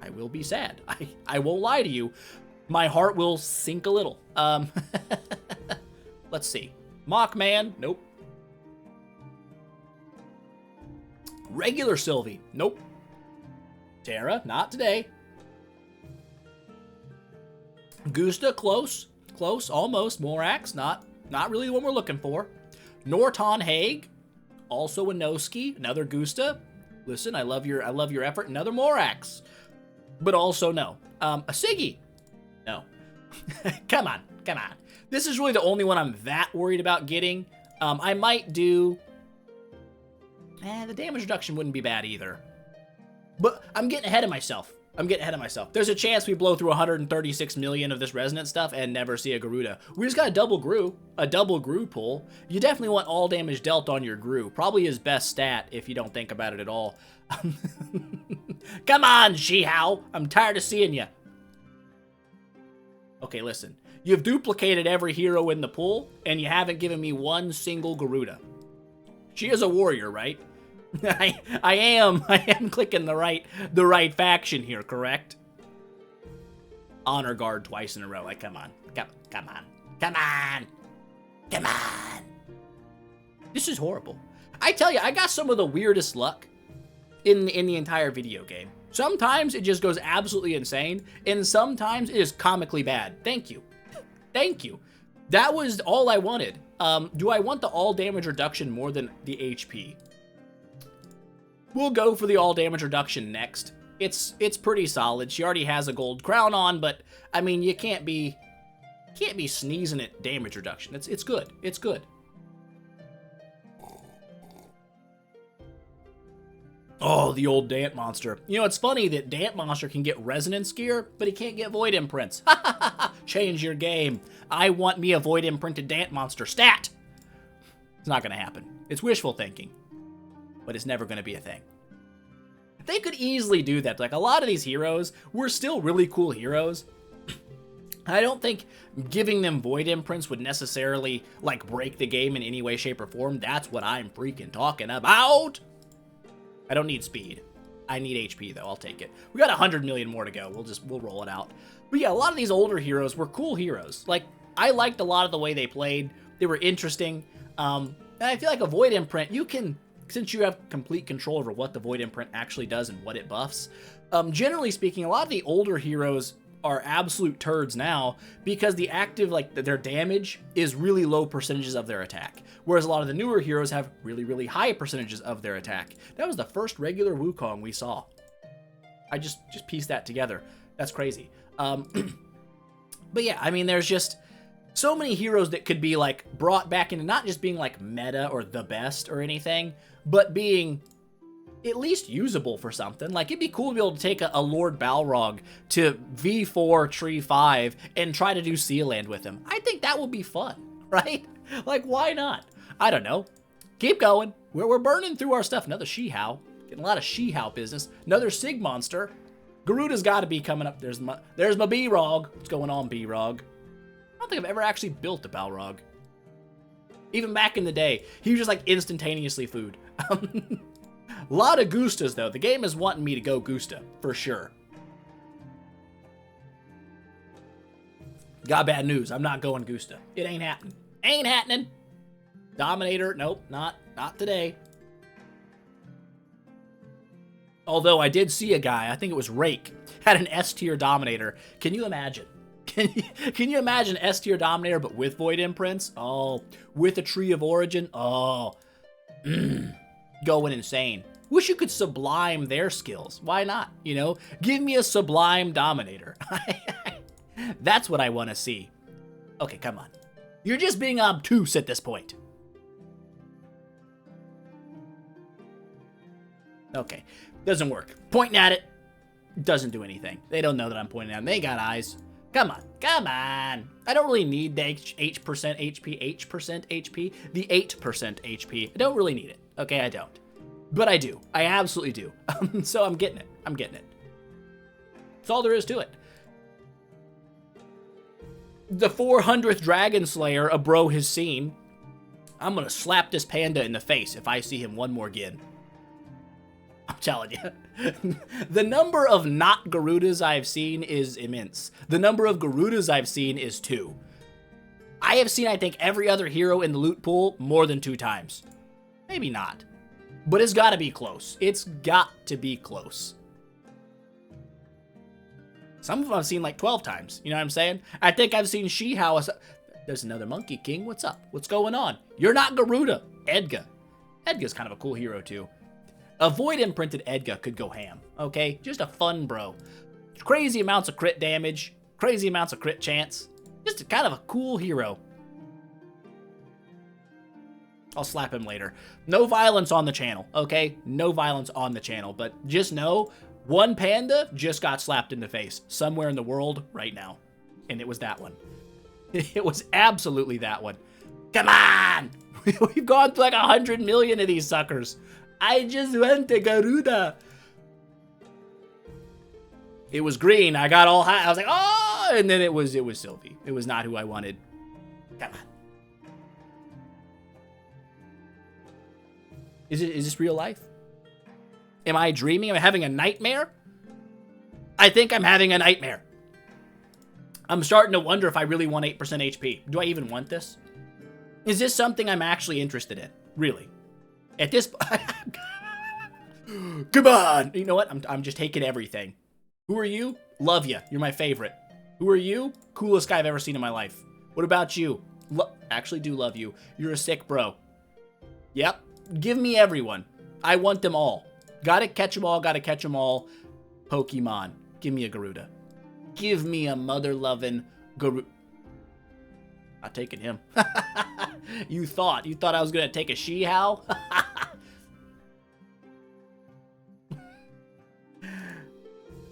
Speaker 1: I will be sad. I won't lie to you. My heart will sink a little. Let's see. Mockman, nope. Regular Sylvie, nope. Terra, not today. Gusta, close, almost. Morax, not really the one we're looking for. Norton Haig, also a Noski, another Gusta. Listen, I love your effort. Another Morax, but also no. A Siggy, no. Come on. This is really the only one I'm that worried about getting. I might do. The damage reduction wouldn't be bad either. But I'm getting ahead of myself. There's a chance we blow through 136 million of this resonant stuff and never see a Garuda. We just got a double Gru pull. You definitely want all damage dealt on your Gru. Probably his best stat if you don't think about it at all. Come on, Shihao. I'm tired of seeing you. Okay, listen. You've duplicated every hero in the pool, and you haven't given me one single Garuda. She is a warrior, right? I am clicking the right faction here, correct? Honor guard twice in a row. Like, come on. This is horrible. I tell you, I got some of the weirdest luck in the entire video game. Sometimes it just goes absolutely insane, and sometimes it is comically bad. Thank you. That was all I wanted. Do I want the all damage reduction more than the HP? We'll go for the all damage reduction next. It's pretty solid. She already has a gold crown on, but I mean, you can't be sneezing at damage reduction. It's good. It's good. Oh, the old Dant Monster. You know, it's funny that Dant Monster can get Resonance Gear, but he can't get Void Imprints. Change your game. I want me a Void Imprinted Dant Monster stat. It's not going to happen. It's wishful thinking, but it's never going to be a thing. They could easily do that. Like, a lot of these heroes were still really cool heroes. I don't think giving them Void Imprints would necessarily, like, break the game in any way, shape, or form. That's what I'm freaking talking about. I don't need speed. I need HP, though. I'll take it. We got 100 million more to go. We'll roll it out. But yeah, a lot of these older heroes were cool heroes. Like, I liked a lot of the way they played. They were interesting. And I feel like a Void Imprint, you can, since you have complete control over what the Void Imprint actually does and what it buffs, generally speaking, a lot of the older heroes are absolute turds now because the active, like, their damage is really low percentages of their attack. Whereas a lot of the newer heroes have really, really high percentages of their attack. That was the first regular Wukong we saw. I just pieced that together. That's crazy. But yeah, I mean, there's just so many heroes that could be, like, brought back into not just being, like, meta or the best or anything, but being at least usable for something. Like, it'd be cool to be able to take a Lord Balrog to V4 Tree 5 and try to do Sealand with him. I think that would be fun, right? Like, why not? I don't know. Keep going. We're burning through our stuff. Another Shihao. Getting a lot of Shihao business. Another Sig Monster. Garuda's got to be coming up. There's my B-Rog. What's going on, B-Rog? I don't think I've ever actually built a Balrog. Even back in the day, he was just, like, instantaneously food. A lot of Gustas, though. The game is wanting me to go Gusta, for sure. Got bad news. I'm not going Gusta. It ain't happening. Ain't happening. Dominator, nope, not today. Although I did see a guy, I think it was Rake, had an S-tier Dominator. Can you imagine? Can you imagine S-tier Dominator, but with Void Imprints? Oh, with a Tree of Origin? Oh, Going insane. Wish you could sublime their skills. Why not? You know, give me a sublime dominator. That's what I want to see. Okay, come on. You're just being obtuse at this point. Okay, doesn't work. Pointing at it doesn't do anything. They don't know that I'm pointing at them. They got eyes. Come on, come on. I don't really need the H% HP, the 8% HP. I don't really need it. Okay, I don't. But I do. I absolutely do. So I'm getting it. I'm getting it. That's all there is to it. The 400th Dragon Slayer a bro has seen. I'm gonna slap this panda in the face if I see him one more again. I'm telling you. The number of not Garudas I've seen is immense. The number of Garudas I've seen is 2. I have seen, I think, every other hero in the loot pool more than 2 times. Maybe not. But it's gotta be close. It's got to be close. Some of them I've seen like 12 times. You know what I'm saying? I think I've seen Shihao. There's another Monkey King. What's up? What's going on? You're not Garuda. Edgar. Edgar's kind of a cool hero, too. A Void Imprinted Edgar could go ham. Okay? Just a fun bro. Crazy amounts of crit damage. Crazy amounts of crit chance. Just kind of a cool hero. I'll slap him later. No violence on the channel, okay? No violence on the channel, but just know, one panda just got slapped in the face somewhere in the world right now. And it was that one. It was absolutely that one. Come on! We've gone through like 100 million of these suckers. I just went to Garuda. It was green. I got all high. I was like, oh! And then it was Sylvie. It was not who I wanted. Come on. Is this real life? Am I dreaming? Am I having a nightmare? I think I'm having a nightmare. I'm starting to wonder if I really want 8% HP. Do I even want this? Is this something I'm actually interested in? Really? At this come on! You know what? I'm just taking everything. Who are you? Love you. You're my favorite. Who are you? Coolest guy I've ever seen in my life. What about you? Actually do love you. You're a sick bro. Yep. Give me everyone. I want them all. Gotta catch them all, gotta catch them all. Pokemon. Give me a Garuda. Give me a mother-loving Garuda. Not taking him. You thought I was gonna take a Shihao?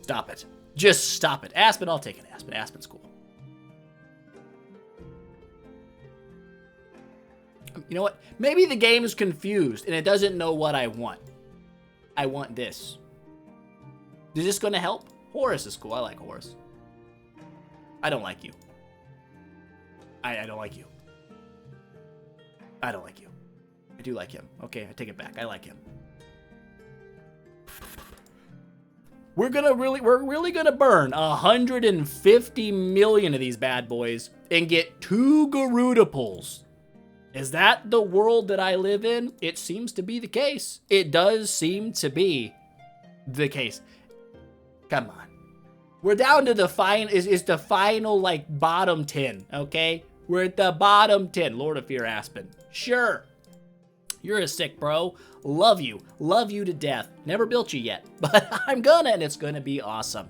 Speaker 1: Stop it. Just stop it. Aspen, I'll take an Aspen. Aspen's cool. You know what? Maybe the game is confused and it doesn't know what I want. I want this. Is this going to help? Horus is cool. I like Horus. I don't like you. I don't like you. I don't like you. I do like him. Okay, I take it back. I like him. We're really gonna burn 150 million of these bad boys and get 2 Garuda pulls. Is that the world that I live in? It seems to be the case. It does seem to be the case. Come on. We're down to the final, is the final, like, bottom 10, okay? We're at the bottom 10. Lord of Fear Aspen. Sure. You're a sick bro. Love you. Love you to death. Never built you yet, but I'm gonna, and it's gonna be awesome.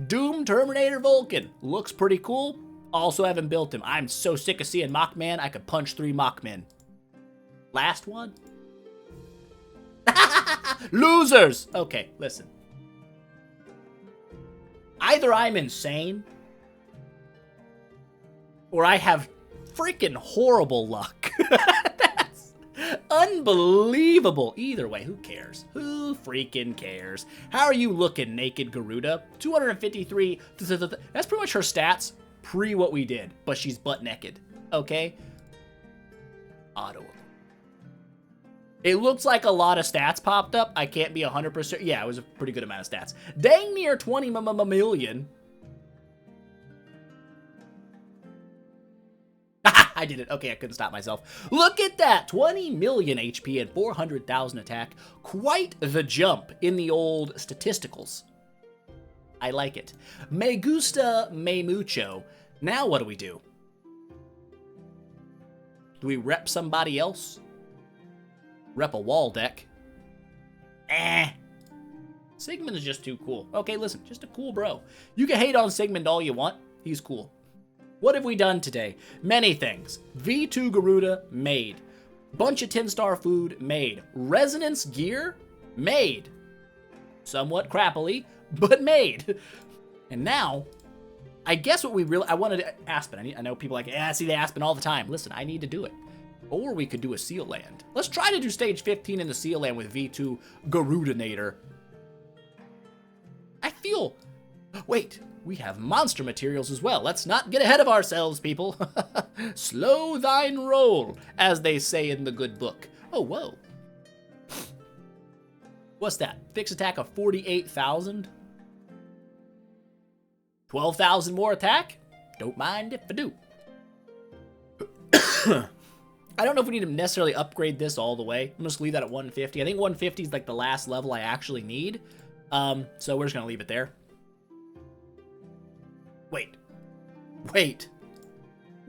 Speaker 1: Doom Terminator Vulcan. Looks pretty cool. Also haven't built him. I'm so sick of seeing Mockman, I could punch 3 Mockmen. Last one? Losers! Okay, listen. Either I'm insane, or I have freaking horrible luck. That's unbelievable. Either way, who cares? Who freaking cares? How are you looking, Naked Garuda? 253. That's pretty much her stats pre what we did, but she's butt naked. Okay? Auto. It looks like a lot of stats popped up. I can't be 100%. Yeah, it was a pretty good amount of stats. Dang near 20 million. I did it. Okay, I couldn't stop myself. Look at that. 20 million HP and 400,000 attack. Quite the jump in the old statisticals. I like it. Me gusta, me mucho. Now what do we do? Do we rep somebody else? Rep a wall deck. Sigmund is just too cool. Okay, listen, just a cool bro. You can hate on Sigmund all you want. He's cool. What have we done today? Many things. V2 Garuda, made. Bunch of 10-star food, made. Resonance gear, made. Somewhat crappily, but made. And now, I guess what we really... I wanted Aspen. I know people are like, I see the Aspen all the time. Listen, I need to do it. Or we could do a Seal Land. Let's try to do stage 15 in the Seal Land with V2 Garudanator. I feel... Wait, we have monster materials as well. Let's not get ahead of ourselves, people. Slow thine roll, as they say in the good book. Oh, whoa. What's that? Fixed attack of 48,000? 12,000 more attack? Don't mind if I do. I don't know if we need to necessarily upgrade this all the way. I'm just leave that at 150. I think 150 is like the last level I actually need. So we're just gonna leave it there. Wait.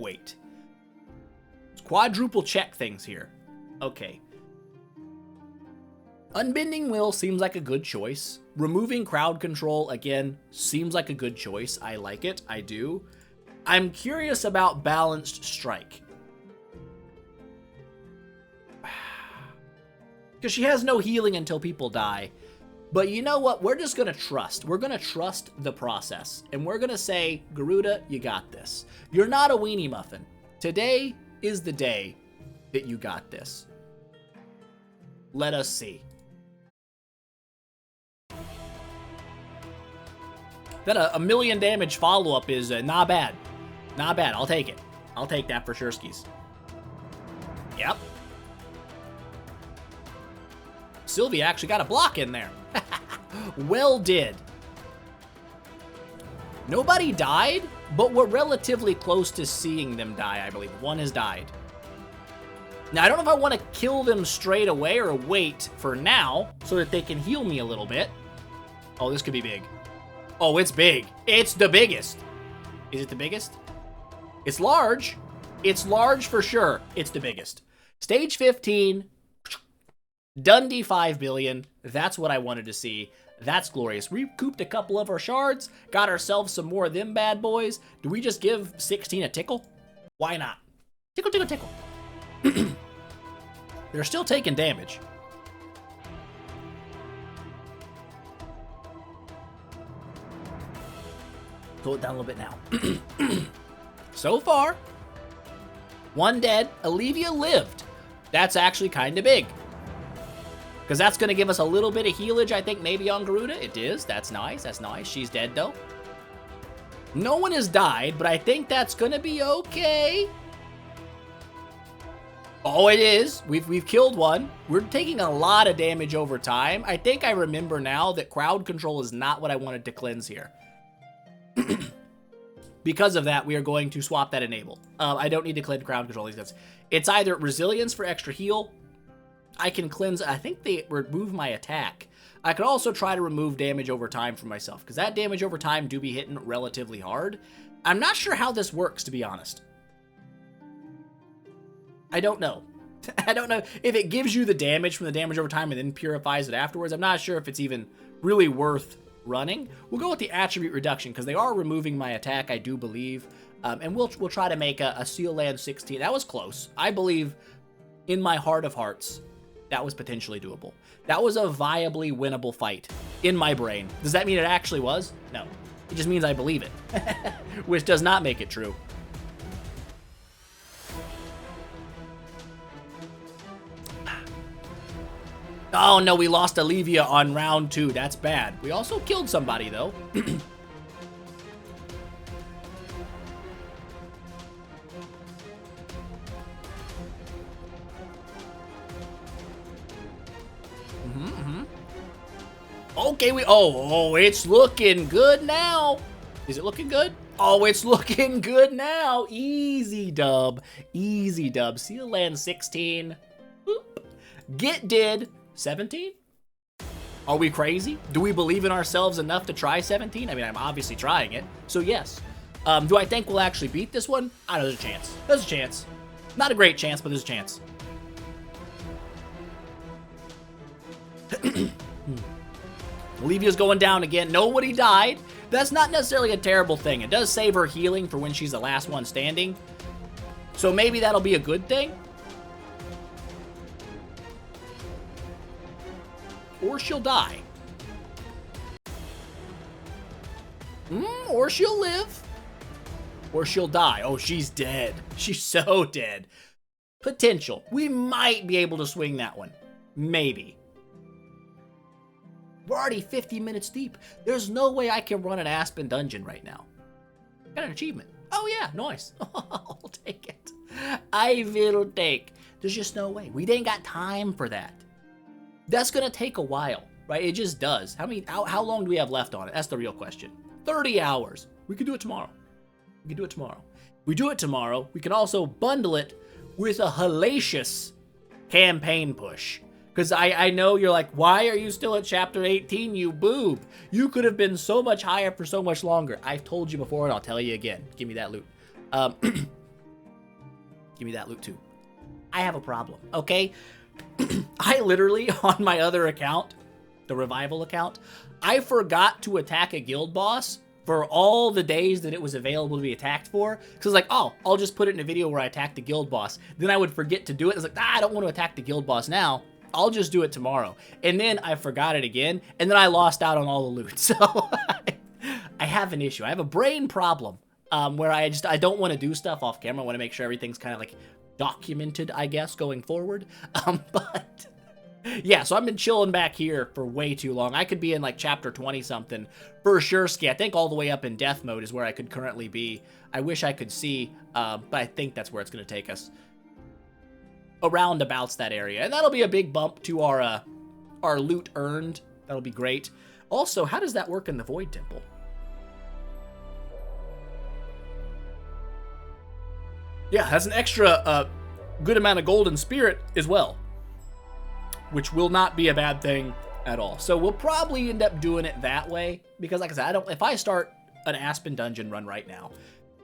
Speaker 1: Let's quadruple check things here. Okay. Unbending Will seems like a good choice. Removing crowd control, again, seems like a good choice. I like it. I do. I'm curious about Balanced Strike. Because she has no healing until people die. But you know what? We're just going to trust. We're going to trust the process. And we're going to say, Garuda, you got this. You're not a weenie muffin. Today is the day that you got this. Let us see. That a million damage follow-up is not bad. Not bad. I'll take it. I'll take that for sure, skis. Yep. Sylvia actually got a block in there. Well did. Nobody died, but we're relatively close to seeing them die, I believe. One has died. Now, I don't know if I want to kill them straight away or wait for now so that they can heal me a little bit. Oh, this could be big. Oh, it's big. It's the biggest. Is it the biggest? It's large. It's large for sure. It's the biggest. Stage 15. Dundee 5 billion. That's what I wanted to see. That's glorious. Recouped a couple of our shards. Got ourselves some more of them bad boys. Do we just give 16 a tickle? Why not? Tickle, tickle, tickle. They're still taking damage. Slow it down a little bit now. So far, one dead. Olivia lived. That's actually kind of big. Because that's going to give us a little bit of healage, I think, maybe on Garuda. It is. That's nice. That's nice. She's dead, though. No one has died, but I think that's going to be okay. Oh, it is. We've killed one. We're taking a lot of damage over time. I think I remember now that crowd control is not what I wanted to cleanse here. Because of that, we are going to swap that enable. I don't need to cleanse crowd control. It's either resilience for extra heal. I can cleanse. I think they remove my attack. I could also try to remove damage over time for myself, because that damage over time do be hitting relatively hard. I'm not sure how this works, to be honest. I don't know. I don't know if it gives you the damage from the damage over time and then purifies it afterwards. I'm not sure if it's even really worth running. We'll go with the attribute reduction, because they are removing my attack, I do believe. And we'll try to make a Seal Land 16. That was close. I believe, in my heart of hearts, that was potentially doable. That was a viably winnable fight in my brain. Does that mean it actually was? No. It just means I believe it, which does not make it true. Oh no, we lost Olivia on round 2. That's bad. We also killed somebody though. Okay, it's looking good now. Is it looking good? Oh, it's looking good now. Easy dub. Easy dub. Seal Land 16. Boop. Get did 17? Are we crazy? Do we believe in ourselves enough to try 17? I mean, I'm obviously trying it. So yes. Do I think we'll actually beat this one? I know there's a chance. There's a chance. Not a great chance, but there's a chance. Olivia's going down again. Nobody died. That's not necessarily a terrible thing. It does save her healing for when she's the last one standing. So maybe that'll be a good thing. Or she'll die. Or she'll live. Or she'll die. Oh, she's dead. She's so dead. Potential. We might be able to swing that one. Maybe. We're already 50 minutes deep. There's no way I can run an Aspen dungeon right now. Got an achievement. Oh yeah, nice. I'll take it. I will take. There's just no way. We ain't got time for that. That's gonna take a while, right? It just does. How long do we have left on it? That's the real question. 30 hours. We could do it tomorrow. We could do it tomorrow. We do it tomorrow. We can also bundle it with a hellacious campaign push. Because I know you're like, why are you still at chapter 18, you boob? You could have been so much higher for so much longer. I've told you before and I'll tell you again. Give me that loot. Give me that loot too. I have a problem, okay? I literally, on my other account, the revival account, I forgot to attack a guild boss for all the days that it was available to be attacked for. Because I was like, oh, I'll just put it in a video where I attack the guild boss. Then I would forget to do it. I was like, I don't want to attack the guild boss now. I'll just do it tomorrow. And then I forgot it again, and then I lost out on all the loot. So I have an issue. I have a brain problem where I don't want to do stuff off camera. I want to make sure everything's kind of like documented, I guess, going forward. But yeah, so I've been chilling back here for way too long. I could be in like chapter 20 something for sure. I think all the way up in death mode is where I could currently be. I wish I could see, but I think that's where it's going to take us. Around abouts that area, and that'll be a big bump to our loot earned. That'll be great. Also, how does that work in the Void Temple? Yeah, that's an extra good amount of golden spirit as well, which will not be a bad thing at all. So we'll probably end up doing it that way because, like I said, if I start an Aspen dungeon run right now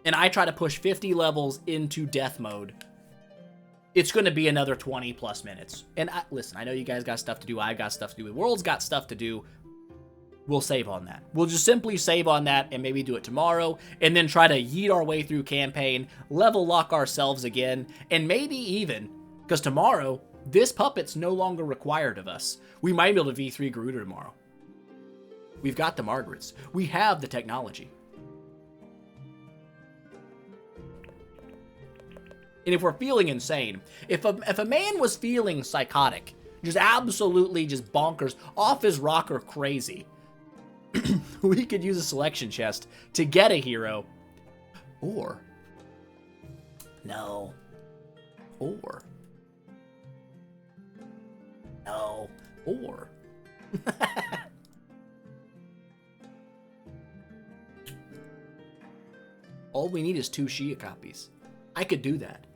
Speaker 1: and I try to push 50 levels into death mode, it's going to be another 20 plus minutes. And listen, I know you guys got stuff to do. I've got stuff to do. The world's got stuff to do. We'll save on that. We'll just simply save on that and maybe do it tomorrow and then try to yeet our way through campaign, level lock ourselves again, and maybe even, because tomorrow, this puppet's no longer required of us. We might be able to V3 Garuda tomorrow. We've got the Margarets. We have the technology. And if we're feeling insane, if a man was feeling psychotic, just absolutely just bonkers, off his rocker crazy, we could use a selection chest to get a hero. Or, no, or, no, or. All we need is 2 Shia copies. I could do that.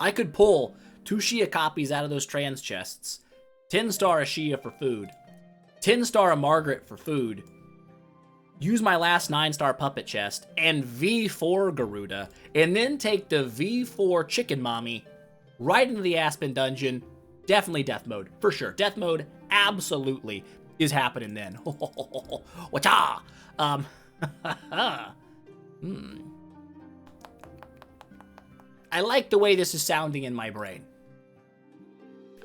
Speaker 1: I could pull 2 Shia copies out of those trans chests, 10-star a Shia for food, 10-star a Margaret for food, use my last 9-star puppet chest, and V4 Garuda, and then take the V4 Chicken Mommy right into the Aspen dungeon. Definitely death mode, for sure. Death mode absolutely is happening then. Wacha! I like the way this is sounding in my brain.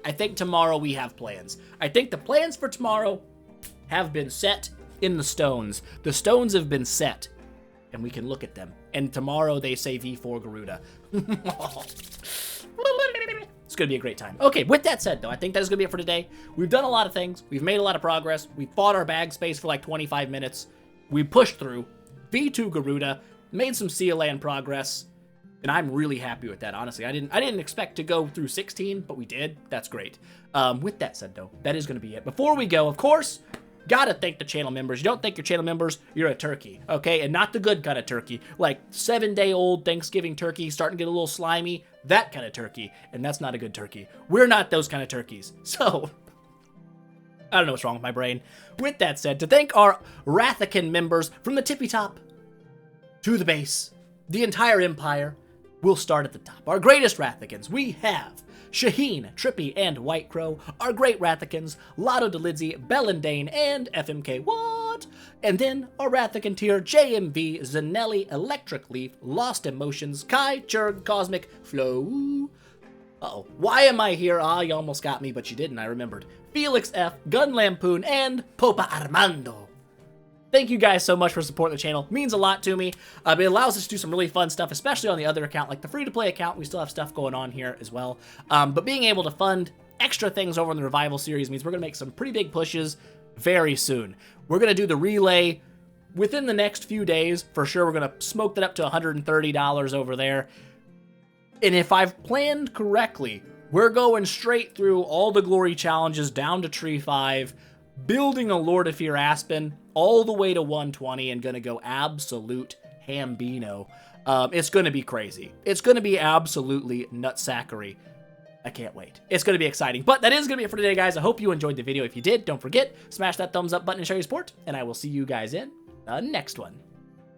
Speaker 1: I think tomorrow we have plans. I think the plans for tomorrow have been set in the stones. The stones have been set, and we can look at them. And tomorrow they say V4 Garuda. It's going to be a great time. Okay, with that said, though, I think that is going to be it for today. We've done a lot of things. We've made a lot of progress. We fought our bag space for like 25 minutes. We pushed through. V2 Garuda, made some CLAN progress. And I'm really happy with that, honestly. I didn't expect to go through 16, but we did. That's great. With that said, though, that is going to be it. Before we go, of course, gotta thank the channel members. You don't thank your channel members, you're a turkey, okay? And not the good kind of turkey. Like 7-day-old Thanksgiving turkey starting to get a little slimy. That kind of turkey. And that's not a good turkey. We're not those kind of turkeys. So, I don't know what's wrong with my brain. With that said, to thank our Rathican members from the tippy top to the base, the entire empire, we'll start at the top. Our greatest Rathicans, we have Shaheen, Trippy, and White Crow, our great Rathicans, Lotto Delidzi, Bellendane, and FMK What? And then our Rathican tier, JMV, Zanelli, Electric Leaf, Lost Emotions, Kai, Churg, Cosmic, Flow. Uh-oh. Why am I here? Ah, you almost got me, but you didn't, I remembered. Felix F, Gun Lampoon, and Popa Armando. Thank you guys so much for supporting the channel. It means a lot to me. It allows us to do some really fun stuff, especially on the other account, like the free-to-play account. We still have stuff going on here as well. But being able to fund extra things over in the Revival series means we're going to make some pretty big pushes very soon. We're going to do the relay within the next few days. For sure, we're going to smoke that up to $130 over there. And if I've planned correctly, we're going straight through all the glory challenges down to Tree 5, building a Lord of Fear Aspen all the way to 120 and going to go absolute Hambino. It's going to be crazy. It's going to be absolutely nutsackery. I can't wait. It's going to be exciting. But that is going to be it for today, guys. I hope you enjoyed the video. If you did, don't forget, smash that thumbs up button and show your support, and I will see you guys in the next one.